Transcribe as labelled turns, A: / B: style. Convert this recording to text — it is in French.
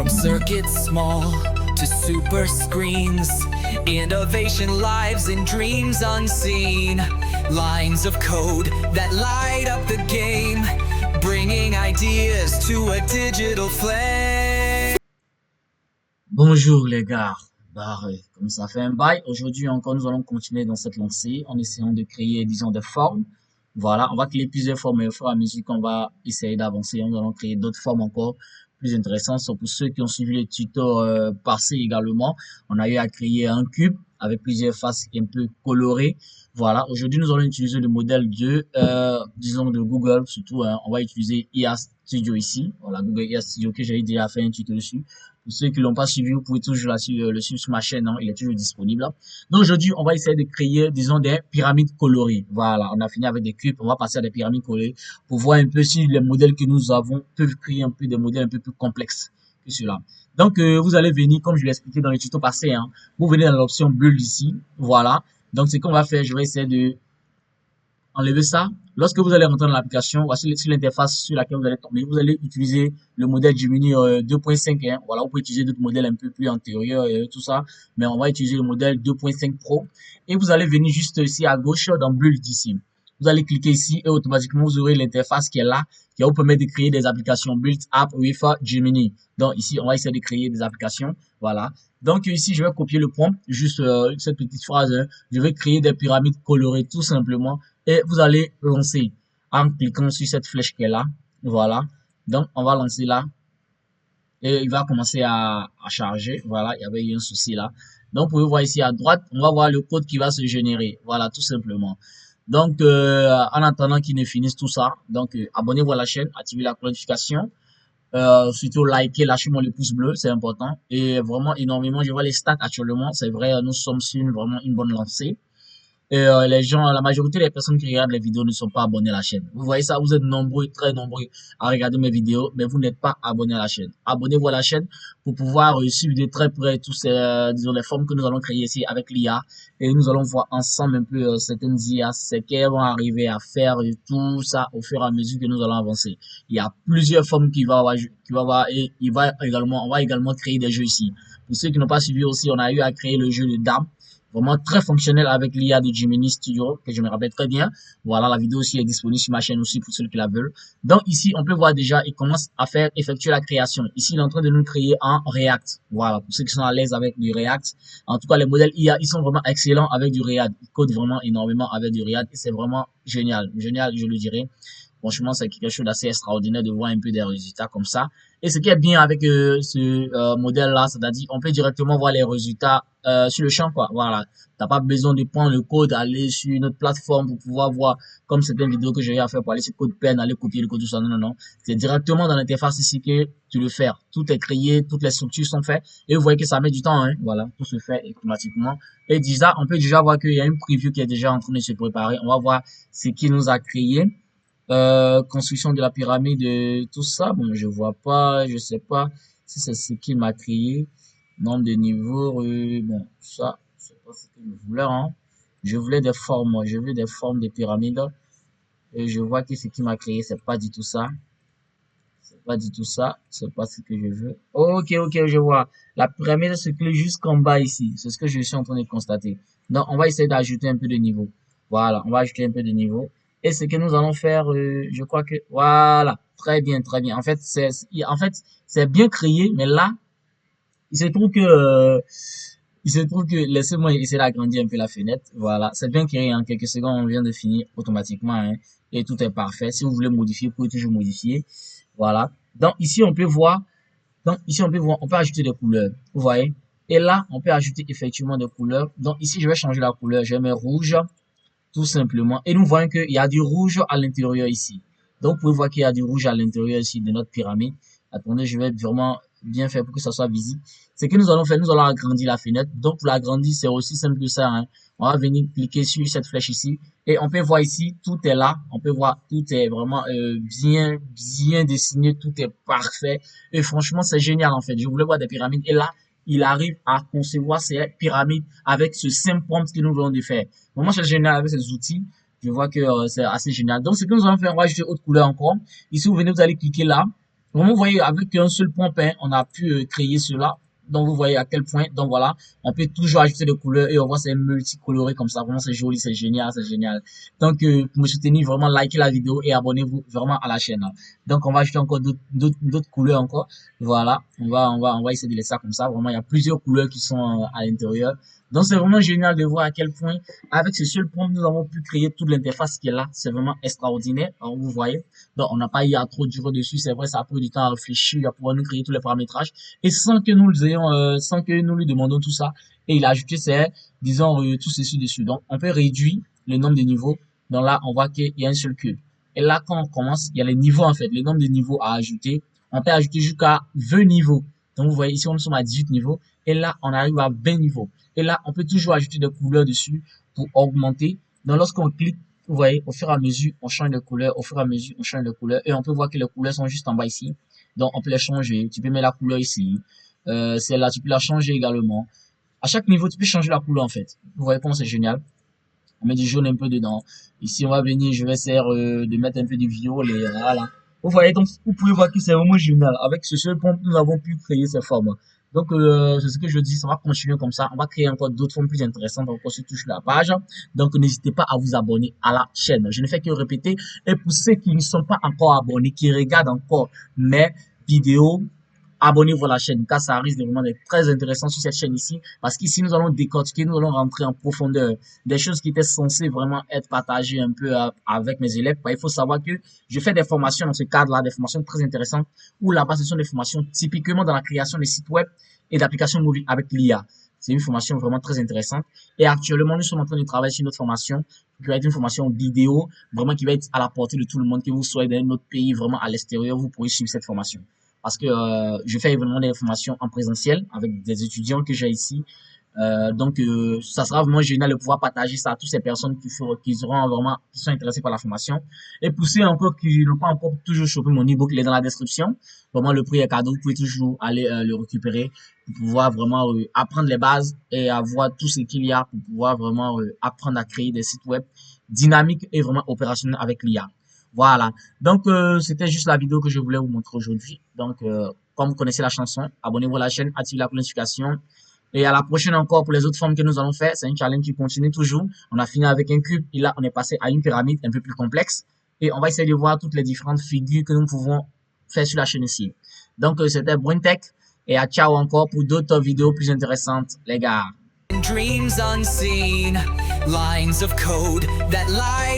A: From circuits small to super screens, innovation lives in dreams unseen. Lines of code that light up the game, bringing ideas to a digital flame.
B: Bonjour les gars, comme ça fait un bail, aujourd'hui encore nous allons continuer dans cette lancée en essayant de créer, disons, des formes. Voilà, on va créer plusieurs formes et au fur et à mesure qu'on va essayer d'avancer, nous allons créer d'autres formes encore plus intéressantes. So, pour ceux qui ont suivi les tutos passés également, on a eu à créer un cube avec plusieurs faces un peu colorées. Voilà, aujourd'hui nous allons utiliser le modèle disons de Google surtout, hein. On va utiliser IA Studio ici, voilà, Google IA Studio que j'ai déjà fait un tuto dessus. Pour ceux qui l'ont pas suivi, vous pouvez toujours le suivre sur ma chaîne, hein, il est toujours disponible. Donc aujourd'hui, on va essayer de créer, disons, des pyramides colorées. Voilà, on a fini avec des cubes, on va passer à des pyramides colorées pour voir un peu si les modèles que nous avons peuvent créer un peu des modèles un peu plus complexes que cela. Donc vous allez venir, comme je l'ai expliqué dans le tuto passé, hein, vous venez dans l'option build ici, voilà. Donc ce qu'on va faire, je vais essayer de enlever ça. Lorsque vous allez rentrer dans l'application, voici sur l'interface sur laquelle vous allez tomber, vous allez utiliser le modèle Gemini 2.5. Hein. Voilà, vous pouvez utiliser d'autres modèles un peu plus antérieurs et tout ça, mais on va utiliser le modèle 2.5 Pro. Et vous allez venir juste ici à gauche dans Build ici. Vous allez cliquer ici et automatiquement vous aurez l'interface qui est là, qui va vous permettre de créer des applications Build App with Gemini. Donc ici, on va essayer de créer des applications. Voilà. Donc ici, je vais copier le prompt, juste cette petite phrase. Hein. Je vais créer des pyramides colorées tout simplement. Et vous allez lancer en cliquant sur cette flèche qui est là. Voilà. Donc, on va lancer là. Et il va commencer à charger. Voilà, il y avait eu un souci là. Donc, vous pouvez voir ici à droite, on va voir le code qui va se générer. Voilà, tout simplement. Donc, en attendant qu'il ne finisse tout ça, donc abonnez-vous à la chaîne, activez la notification. Surtout liker, lâchez-moi le pouce bleu, c'est important. Et vraiment énormément, je vois les stats actuellement. C'est vrai, nous sommes sur vraiment une bonne lancée. Et les gens, la majorité des personnes qui regardent les vidéos ne sont pas abonnés à la chaîne. Vous voyez ça, vous êtes nombreux, très nombreux à regarder mes vidéos, mais vous n'êtes pas abonnés à la chaîne. Abonnez-vous à la chaîne pour pouvoir suivre de très près tous ces, disons, les formes que nous allons créer ici avec l'IA. Et nous allons voir ensemble un peu certaines IA, ce qu'elles vont arriver à faire et tout ça au fur et à mesure que nous allons avancer. Il y a plusieurs formes qui va avoir, et on va également créer des jeux ici. Pour ceux qui n'ont pas suivi aussi, on a eu à créer le jeu de dames. Vraiment très fonctionnel avec l'IA de Gemini Studio, que je me rappelle très bien. Voilà, la vidéo aussi est disponible sur ma chaîne aussi pour ceux qui la veulent. Donc ici, on peut voir déjà, il commence à effectuer la création. Ici, il est en train de nous créer en React. Voilà, pour ceux qui sont à l'aise avec du React. En tout cas, les modèles IA, ils sont vraiment excellents avec du React. Ils codent vraiment énormément avec du React et c'est vraiment génial. Génial, je le dirais. Franchement, c'est quelque chose d'assez extraordinaire de voir un peu des résultats comme ça. Et ce qui est bien avec ce modèle-là, c'est-à-dire on peut directement voir les résultats sur le champ, quoi. Voilà. T'as pas besoin de prendre le code, aller sur une autre plateforme pour pouvoir voir, comme certaines vidéos que j'ai eu à faire pour aller sur CodePen, aller copier le code, tout ça. Non, non, non. C'est directement dans l'interface ici que tu le fais. Tout est créé, toutes les structures sont faites. Et vous voyez que ça met du temps, hein. Voilà. Tout se fait automatiquement. Et déjà, on peut déjà voir qu'il y a une preview qui est déjà en train de se préparer. On va voir ce qu'il nous a créé. Construction de la pyramide, tout ça. Bon, je vois pas, je sais pas si c'est ce qu'il m'a créé. Nombre de niveaux, bon, ça, c'est pas ce que je voulais, hein. Je voulais des formes, je veux des formes de pyramides. Et je vois que ce qu'il m'a créé, c'est pas du tout ça. C'est pas du tout ça. C'est pas ce que je veux. Ok, ok, je vois. La pyramide se clé jusqu'en bas ici. C'est ce que je suis en train de constater. Donc, on va essayer d'ajouter un peu de niveau. Voilà, on va ajouter un peu de niveau. Et ce que nous allons faire, je crois que, voilà, très bien, très bien. En fait, c'est bien créé, mais là, il se trouve que, laissez-moi essayer d'agrandir un peu la fenêtre. Voilà, c'est bien créé. En quelques secondes, on vient de finir automatiquement, hein, et tout est parfait. Si vous voulez modifier, vous pouvez toujours modifier. Voilà. Donc ici, on peut voir. Donc ici, on peut voir, on peut ajouter des couleurs. Vous voyez. Et là, on peut ajouter effectivement des couleurs. Donc ici, je vais changer la couleur. Je mets rouge, tout simplement. Et nous voyons qu'il y a du rouge à l'intérieur ici. Donc vous pouvez voir qu'il y a du rouge à l'intérieur ici de notre pyramide. Attendez, je vais vraiment bien faire pour que ça soit visible. Ce que nous allons faire, nous allons agrandir la fenêtre. Donc pour l'agrandir, c'est aussi simple que ça, hein. On va venir cliquer sur cette flèche ici et on peut voir ici, tout est là. On peut voir, tout est vraiment bien dessiné, tout est parfait. Et franchement, c'est génial en fait. Je voulais voir des pyramides et là, il arrive à concevoir ces pyramides avec ce simple prompt que nous venons de faire. Vraiment, c'est génial avec ces outils. Je vois que c'est assez génial. Donc, ce que nous allons faire, on va ajouter autre couleur encore. Ici, vous venez, vous allez cliquer là. Vraiment, vous voyez, avec un seul prompt, hein, on a pu créer cela. Donc, vous voyez à quel point. Donc, voilà, on peut toujours ajouter des couleurs et on voit c'est multicoloré comme ça. Vraiment, c'est joli, c'est génial, c'est génial. Donc, pour me soutenir, vraiment, likez la vidéo et abonnez-vous vraiment à la chaîne, hein. Donc, on va ajouter encore d'autres couleurs encore. Voilà, on va essayer de laisser ça comme ça. Vraiment, il y a plusieurs couleurs qui sont à l'intérieur. Donc, c'est vraiment génial de voir à quel point, avec ce seul prompt, nous avons pu créer toute l'interface qui est là. C'est vraiment extraordinaire. Alors, vous voyez. Donc, on n'a pas eu à trop durer dessus. C'est vrai, ça a pris du temps à réfléchir, à pouvoir nous créer tous les paramétrages. Et sans que nous sans que nous lui demandons tout ça. Et il a ajouté disons, tout ceci dessus. Donc, on peut réduire le nombre de niveaux. Donc là, on voit qu'il y a un seul cube. Et là, quand on commence, il y a les niveaux, en fait, le nombre de niveaux à ajouter. On peut ajouter jusqu'à 20 niveaux. Donc, vous voyez, ici, on sommes à 18 niveaux. Et là, on arrive à 20 niveaux. Et là, on peut toujours ajouter des couleurs dessus pour augmenter. Donc, lorsqu'on clique, vous voyez, au fur et à mesure, on change de couleur. Au fur et à mesure, on change de couleur. Et on peut voir que les couleurs sont juste en bas ici. Donc, on peut les changer. Tu peux mettre la couleur ici. Celle-là, tu peux la changer également. À chaque niveau, tu peux changer la couleur, en fait. Vous voyez comment c'est génial. On met du jaune un peu dedans. Ici, on va venir, je vais essayer de mettre un peu du violet. Voilà. Vous voyez, donc, vous pouvez voir que c'est vraiment génial. Avec ce seul prompt, nous avons pu créer ces formes. Donc, c'est ce que je dis, ça va continuer comme ça. On va créer encore d'autres formes plus intéressantes encore sur touche la page. Donc, n'hésitez pas à vous abonner à la chaîne. Je ne fais que répéter. Et pour ceux qui ne sont pas encore abonnés, qui regardent encore mes vidéos, abonnez-vous à la chaîne car ça risque de vraiment d'être très intéressant sur cette chaîne ici parce qu'ici nous allons décortiquer, nous allons rentrer en profondeur des choses qui étaient censées vraiment être partagées un peu avec mes élèves. Il faut savoir que je fais des formations dans ce cadre-là, des formations très intéressantes où là-bas ce sont des formations typiquement dans la création des sites web et d'applications mobiles avec l'IA. C'est une formation vraiment très intéressante et actuellement nous sommes en train de travailler sur notre formation qui va être une formation vidéo vraiment qui va être à la portée de tout le monde, que vous soyez dans un autre pays, vraiment à l'extérieur, vous pourrez suivre cette formation parce que je fais évidemment des formations en présentiel avec des étudiants que j'ai ici. Donc, ça sera vraiment génial de pouvoir partager ça à toutes ces personnes qui sont intéressées par la formation. Et pour ceux encore qui n'ont pas encore toujours chopé mon e-book, il est dans la description. Vraiment, le prix est cadeau. Vous pouvez toujours aller le récupérer pour pouvoir vraiment apprendre les bases et avoir tout ce qu'il y a pour pouvoir vraiment apprendre à créer des sites web dynamiques et vraiment opérationnels avec l'IA. Voilà. Donc, c'était juste la vidéo que je voulais vous montrer aujourd'hui. Donc, comme vous connaissez la chanson, abonnez-vous à la chaîne, activez la notification. Et à la prochaine encore pour les autres formes que nous allons faire. C'est un challenge qui continue toujours. On a fini avec un cube et là, on est passé à une pyramide un peu plus complexe. Et on va essayer de voir toutes les différentes figures que nous pouvons faire sur la chaîne ici. Donc, c'était BrainTech. Et à ciao encore pour d'autres vidéos plus intéressantes, les gars.
A: Dreams unseen, lines of code that light